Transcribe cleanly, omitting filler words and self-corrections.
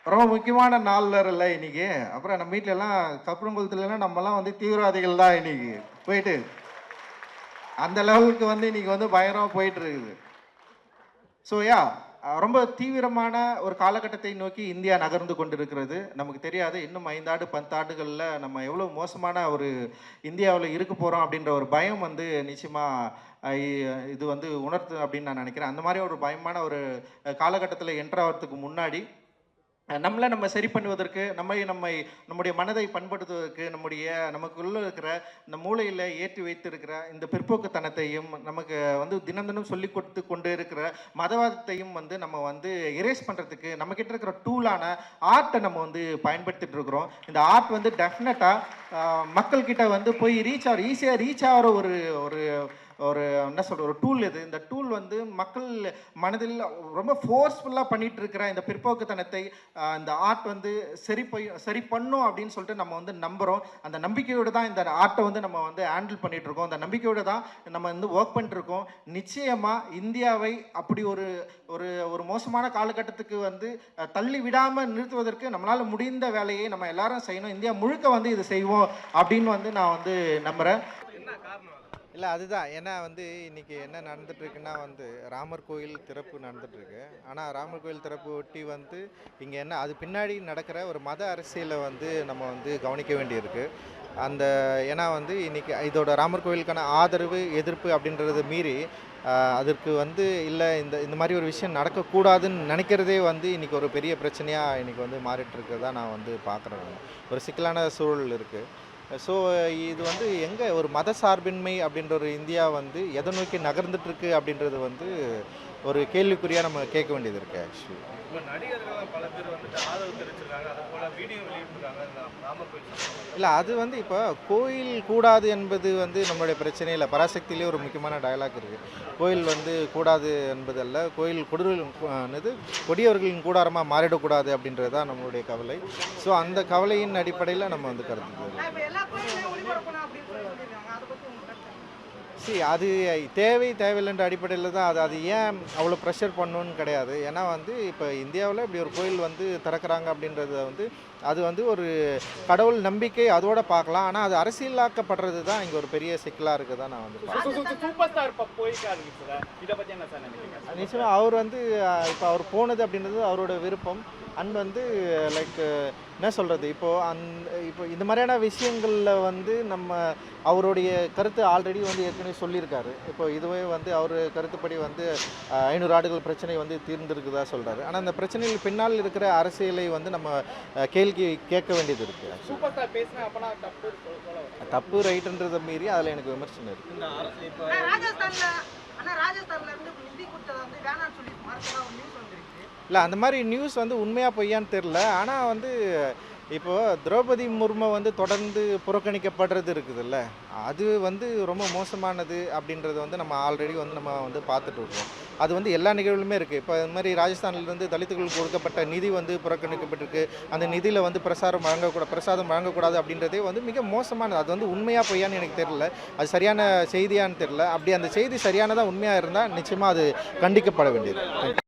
ரொம்ப முக்கியமான நாள்ல இன்னைக்கு. அப்புறம் நம்ம வீட்லலாம் கப்பரங்குளத்துலலாம் நம்மலாம் வந்து தீவிரவாதிகள் தான் இன்னைக்கு. போயிட்டு அந்த லெவலுக்கு வந்து இன்னைக்கு வந்து பயங்கரமா போயிட்டு இருக்குது. ஸோ ரொம்ப தீவிரமான ஒரு காலகட்டத்தை நோக்கி இந்தியா நகர்ந்து கொண்டிருக்கிறது. நமக்கு தெரியாது இன்னும் 5 ஆண்டு 10 ஆண்டுகள்ல நம்ம எவ்வளோ மோசமான ஒரு இந்தியாவுல இருக்க போறோம் அப்படின்ற ஒரு பயம் வந்து நிச்சயமா அ இ இது வந்து உணர்த்துது அப்படின்னு நான் நினைக்கிறேன். அந்த மாரி ஒரு பயமான ஒரு காலகட்டத்தில என்டர் ஆவறதுக்கு முன்னாடி நம்மள நம்ம சரி பண்ணுவதற்கு, நம்முடைய மனதை பண்படுத்துவதற்கு, நமக்குள்ள இருக்கிற இந்த மூளையில ஏற்றி வைத்திருக்கிற இந்த பிற்போக்குத்தனத்தையும், நமக்கு வந்து தினம் தினம் சொல்லிக் கொடுத்து கொண்டே இருக்கிற மதவாதத்தையும் வந்து நம்ம வந்து எரேஸ் பண்றதுக்கு, நம்மகிட்ட இருக்கிற டூலான ஆர்ட்ட நம்ம வந்து பயன்படுத்திட்டு இருக்கிறோம். இந்த ஆர்ட் வந்து டெஃபினட்டா மக்கள் கிட்ட வந்து போய் ஈஸியா ரீச் ஆகுற ஒரு ஒரு ஒரு என்ன சொல்ற ஒரு டூல் இது. இந்த டூல் வந்து மக்கள் மனதில் ரொம்ப ஃபோர்ஸ்ஃபுல்லா பண்ணிட்டு இருக்கிற இந்த பிற்போக்குத்தனத்தை இந்த ஆர்ட் வந்து சரி பண்ணும் அப்படின்னு சொல்லிட்டு நம்ம வந்து நம்புறோம். அந்த நம்பிக்கையோடு தான் இந்த ஆர்ட்டை வந்து நம்ம வந்து ஹேண்டில் பண்ணிட்டு இருக்கோம். அந்த நம்பிக்கையோடு தான் நம்ம வந்து ஒர்க் பண்ணிட்டு இருக்கோம். நிச்சயமா இந்தியாவை அப்படி ஒரு ஒரு ஒரு மோசமான காலகட்டத்துக்கு வந்து தள்ளி விடாம நிறுத்துவதற்கு நம்மளால முடிந்த வேலையை நம்ம எல்லாரும் செய்யணும். இந்தியா முழுக்க வந்து இது செய்வோம் அப்படின்னு வந்து நான் வந்து நம்புறேன். இல்லை அதுதான். ஏன்னா வந்து இன்னைக்கு என்ன நடந்துட்டுருக்குன்னா வந்து ராமர் கோயில் திறப்பு நடந்துட்டுருக்கு. ஆனால் ராமர் கோயில் திறப்பு ஒட்டி வந்து இங்கே என்ன அது பின்னாடி நடக்கிற ஒரு மத அரசியலை வந்து நம்ம வந்து கவனிக்க வேண்டியிருக்கு. அந்த ஏன்னா வந்து இன்னைக்கு இதோட ராமர் கோயிலுக்கான ஆதரவு, எதிர்ப்பு அப்படின்றத மீறி அதற்கு வந்து இல்லை இந்த இந்த மாதிரி ஒரு விஷயம் நடக்கக்கூடாதுன்னு நினைக்கிறதே வந்து இன்றைக்கி ஒரு பெரிய பிரச்சனையாக இன்றைக்கி வந்து மாறிட்டுருக்கிறதா நான் வந்து பார்க்குறேன். ஒரு சிக்கலான சூழல் இருக்குது. ஸோ இது வந்து எங்கே ஒரு மத சார்பின்மை அப்படின்ற ஒரு இந்தியா வந்து எதை நோக்கி நகர்ந்துட்டுருக்கு அப்படின்றது வந்து ஒரு கேள்விக்குறியாக நம்ம கேட்க வேண்டியது இருக்குது ஆக்சுவலி. இப்போ நடிகர்கள் பல பேர் வந்துட்டு ஆதரவு தெரிவிச்சிருக்காங்க, அது போல வீடியோ வெளியிட்டிருக்காங்க இந்த ராமர் கோயில். இல்லை அது வந்து இப்போ கோயில் கூடாது என்பது வந்து நம்மளுடைய பிரச்சனை இல்லை. பராசக்தியிலே ஒரு முக்கியமான டயலாக் இருக்குது. கோயில் வந்து கூடாது என்பதல்ல, கோயில் கொடியவர்களின் கூடாரமாக மாறிடக்கூடாது அப்படின்றது தான் நம்மளுடைய கவலை. ஸோ அந்த கவலையின் அடிப்படையில் நம்ம வந்து கருத்து அது தேவையில்லைன்ற அடிப்படையில் தான் அது ஏன் அவ்வளோ ப்ரெஷர் பண்ணணுன்னு கிடையாது. ஏன்னா வந்து இப்போ இந்தியாவில் இப்படி ஒரு கோயில் வந்து திறக்கிறாங்க அப்படின்றத வந்து அது வந்து ஒரு கடவுள் நம்பிக்கை அதோட பார்க்கலாம். ஆனால் அது அரசியலாக்கப்படுறது தான் இங்கே ஒரு பெரிய சிக்கலாக இருக்குது தான் நான் வந்து நிச்சயமாக அவர் வந்து இப்போ அவர் போனது அப்படின்றது அவரோட விருப்பம். அண்ட் வந்து லைக் என்ன சொல்கிறது, இப்போ இந்த மாதிரியான விஷயங்களில் வந்து நம்ம அவருடைய கருத்து ஆல்ரெடி வந்து ஏற்கனவே சொல்லியிருக்காரு. இப்போ இதுவே வந்து அவர் கருத்துப்படி வந்து 500 ஆண்டுகள் பிரச்சனை வந்து தீர்ந்திருக்குதா சொல்கிறாரு. ஆனால் அந்த பிரச்சனையில் பின்னால் இருக்கிற அரசியலை வந்து நம்ம கேள்வி கேட்க வேண்டியது இருக்குது. தப்பு ரைட்டுன்றதை மீறி அதில் எனக்கு விமர்சனம் இருக்குது. இல்லை அந்த மாதிரி நியூஸ் வந்து உண்மையாக பொய்யான்னு தெரில. ஆனால் வந்து இப்போது திரௌபதி முர்மு வந்து தொடர்ந்து புறக்கணிக்கப்படுறது இருக்குதுல்ல, அது வந்து ரொம்ப மோசமானது அப்படின்றது வந்து நம்ம ஆல்ரெடி வந்து நம்ம வந்து பார்த்துட்டு இருக்கோம். அது வந்து எல்லா நிகழ்வுலுமே இருக்குது. இப்போ இந்த மாதிரி ராஜஸ்தான்லேருந்து தலித்துகளுக்கு கொடுக்கப்பட்ட நிதி வந்து புறக்கணிக்கப்பட்டிருக்கு. அந்த நிதியில் வந்து பிரசாதம் வழங்கக்கூடாது அப்படின்றதே வந்து மிக மோசமானது. அது வந்து உண்மையாக பொய்யான்னு எனக்கு தெரியல. அது சரியான செய்தியான்னு தெரில. அப்படி அந்த செய்தி சரியானதாக உண்மையாக இருந்தால் நிச்சயமாக அது கண்டிக்கப்பட வேண்டியது.